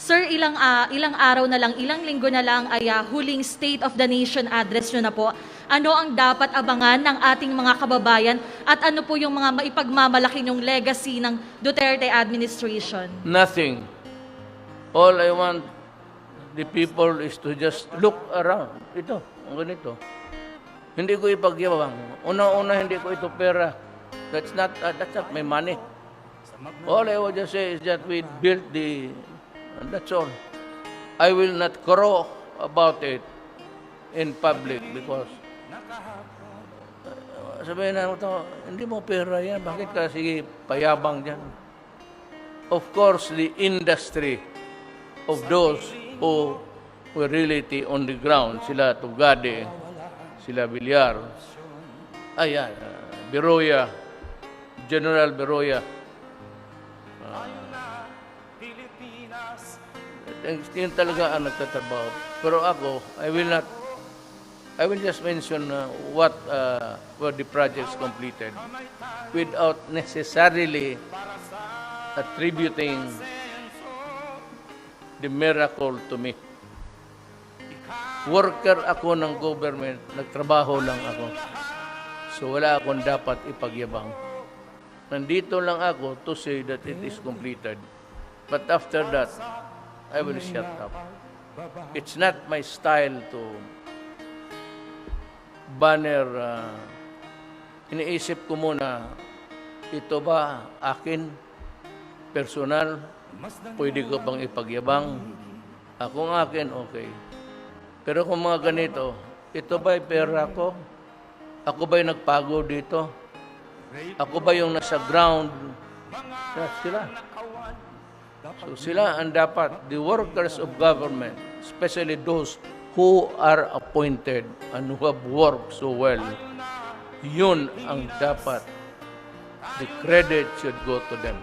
Sir, ilang araw na lang, ilang linggo na lang ay huling State of the Nation address nyo na po. Ano ang dapat abangan ng ating mga kababayan at ano po yung mga maipagmamalaki yung legacy ng Duterte administration? Nothing. All I want the people is to just look around. Ito, ang ganito. Hindi ko ipagyabang. Una-una, hindi ko ito pera. That's not my money. All I would just say is that we built and that's all. I will not crow about it in public because sabihin na ito, hindi mo pera yan. Bakit ka sige payabang dyan? Of course, the industry of those who were really on the ground, sila Tugade, sila Villar, ayan, Beroya, General Beroya, yun talaga ang nagtatrabaho. Pero ako, I will just mention what were the projects completed without necessarily attributing the miracle to me. Worker ako ng government, nagtrabaho lang ako. So wala akong dapat ipagyabang. Nandito lang ako to say that it is completed. But after that, I will shut up. It's not my style to banner. Iniisip ko muna, ito ba akin, personal, pwede ko bang ipagyabang? Akong akin, okay. Pero kung mga ganito, ito ba'y pera ko? Ako ba'y nagpago dito? Ako ba yung nasa ground? Sila. So sila ang dapat, the workers of government, especially those who are appointed and who have worked so well, yun ang dapat. The credit should go to them.